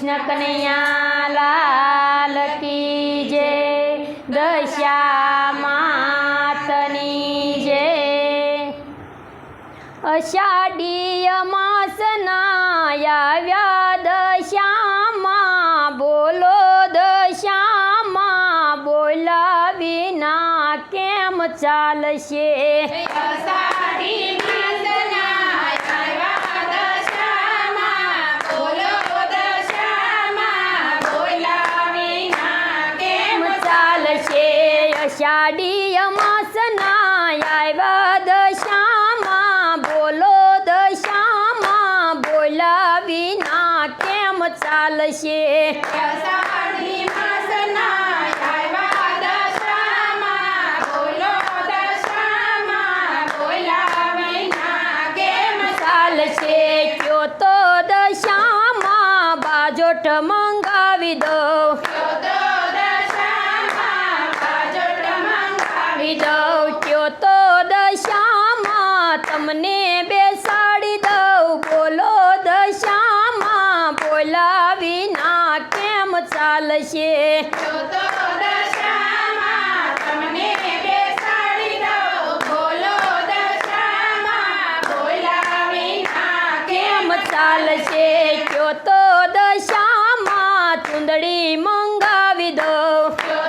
कृष्ण कन्हैया लाल की जय। दशा मातनी जय। अषाढी मासना याव्या दशामा, बोलो दशामा बोला विना केम चालशे। अषाढी मासना याव्या दशामा, बोलो दशामा बोला विना केम चालशे। अषाढी मासना याव्या दशामा, बोलो दशामा बोला विना केम चालशे। अषाढी मासना याव्या दशामा, बोलो दशामा बोला विना केम चालशे। क्यो तो दशामा बाजोट मंगावी दो, क्यो तो दशामा तमने बेसाड़ी दो, बोलो दशामा बोला विना केम चालशे। चालशे। क्यो तो दशामा चुंदड़ी मंगावी दो, क्यो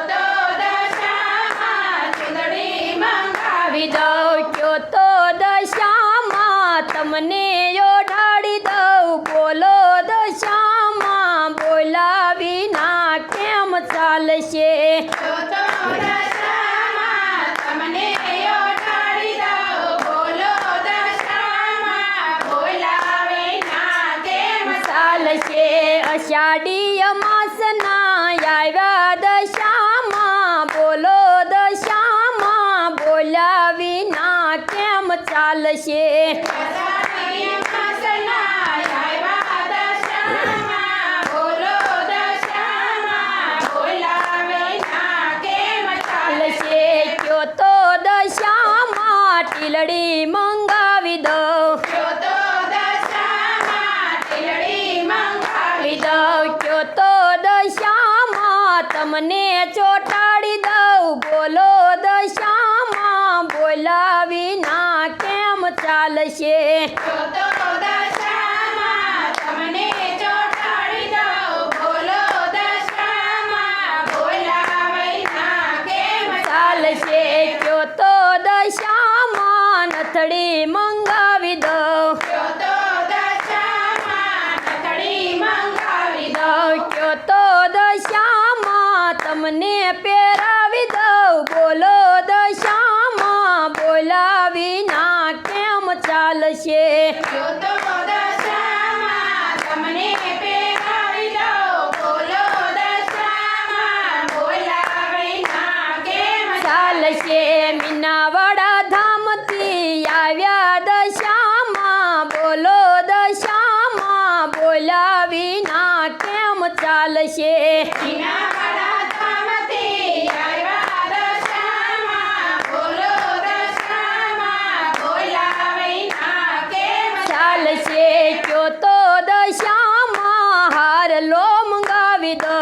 तो दशामा तमने ओढ़ाड़ी दो, बोलो दशामा बोला विना केम चालशे। चालशे। अषाढी मासना याव्या दशामा, बोलो दशामा बोला विना केम चालशे। चालशे। क्यो तो दशामा टीलड़ी मंगावी दो, क्यो तो दशामा तमने चोटाड़ी दो, बोलो दशामा बोला विना केम चालशे। चालशे। क्यो तो दशामा नथड़ी मंगावी दो, क्यो तो दशामा तमने पेरावी दो, बोलो दशामा बोला विना केम चालशे। चालशे। मीनावाड़ा धाम थी आव्या दशामा, बोलो दशामा बोला विना केम चालशे। चालशे। क्यो तो दशामा हार लो मंगावी दो,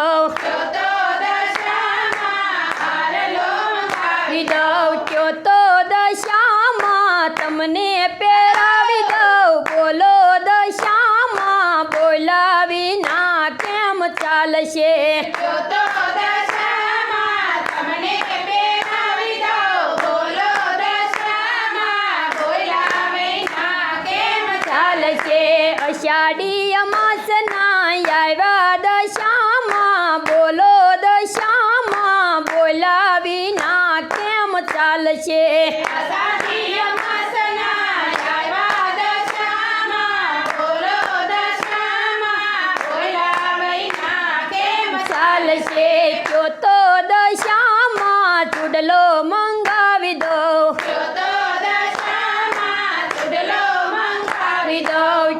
क्यो तो दशामा तमने पेरावी दो, बोलो दशामा बोला विना केम चालशे। चालशे। अषाढी मासना याव्या दशामा, बोलो दशामा बोला विना केम चालशे। चालशे। क्यो तो दशामा चुडलो मंगावी दो,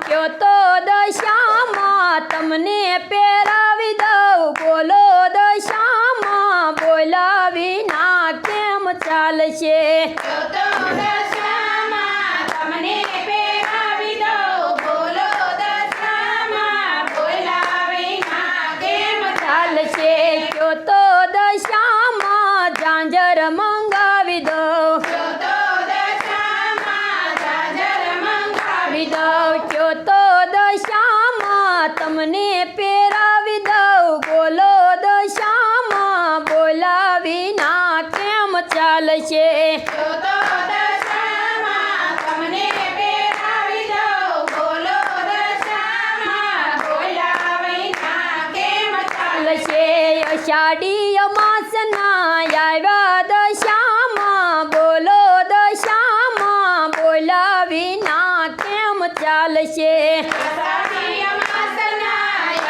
क्यो तो दशामा तमने पेरावी दो, बोलो दशामा बोला विना केम चालशे। बोलो दशामा बोला विना તમને પહેરાવી દઉં બોલો દશામાં બોલ્યા વિના કેમ ચાલશે જો તો દશામાં તમને પહેરાવી દઉં બોલો દશામાં બોલ્યા વિના કેમ ચાલશે અષાઢી અમાસના આવ્યા દશામાં બોલો દશામાં બોલ્યા વિના કેમ ચાલશે અષાઢી અમાસના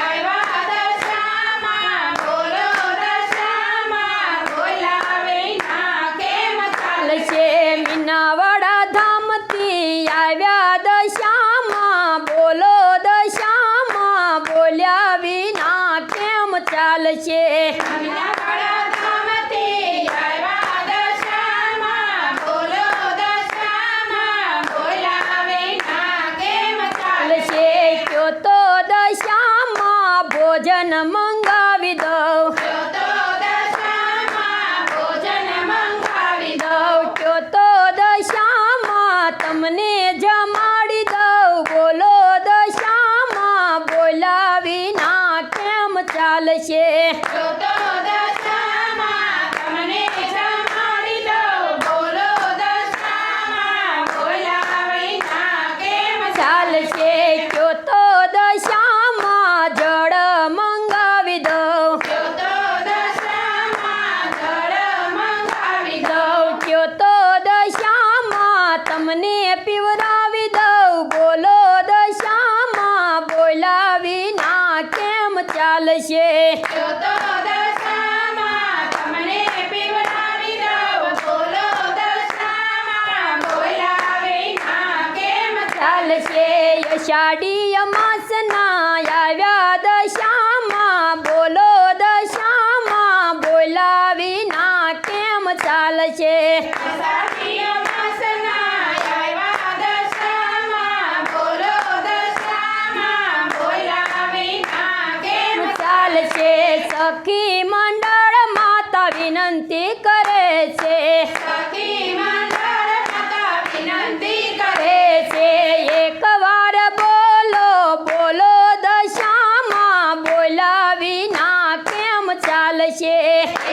આવ્યા દશામાં બોલો દશામાં બોલ્યા વિના કેમ ચાલશે મીનાવાડા ધામથી આવ્યા દશામાં બોલો દશામાં બોલ્યા વિના કેમ ચાલશે મીનાવાડા ધામથી આવ્યા દશામાં બોલો દશામાં બોલ્યા વિના કેમ ચાલશે કયો તો દશામાં ભોજન મંગાવી દઉં જો તો દશામાં ભોજન મંગાવી દઉં કયો તો દશામાં તમને જમાડી દઉં બોલો દશામાં બોલ્યા વિના કેમ ચાલશે જો તો દશામાં તમને જમાડી દઉં બોલો દશામાં બોલ્યા વિના કેમ ચાલશે કયો તો દશામાં જળ મંગાવી દઉં જો તો દશામાં જળ મંગાવી દઉં કયો તો દશામાં તમને પીવરાવી દઉં બોલો દશામાં બોલ્યા વિના કેમ ચાલશે જો તો દશામાં તમને પીવડાવી દઉં બોલો દશામાં બોલ્યા વિના કેમ ચાલશે અષાઢી અમાસના આવ્યા દશામાં બોલો દશામાં બોલ્યા વિના કેમ ચાલશે અષાઢી અમાસના આવ્યા દશામાં બોલો દશામાં બોલ્યા વિના કેમ ચાલશે સખી મંડળ માતા વિનંતી કરે છે સખી મંડળ માતા વિનંતી કરે કરે છે એકવાર બોલો બોલો દશામાં બોલ્યા વિના કેમ ચાલશે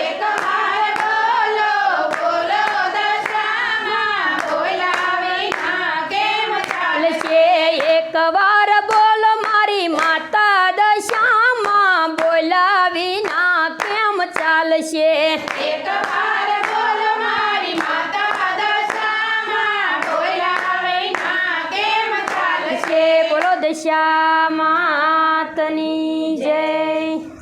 એક વાર બોલો બોલો દશામાં બોલ્યા વિના કેમ ચાલશે એકવાર બોલો મારી માતા દશામાં બોલ્યા વિના કેમ ચાલશે એક વાર બોલો મારી માતા દશામાં બોલ્યા વિના કેમ ચાલશે બોલો દશા માતની જય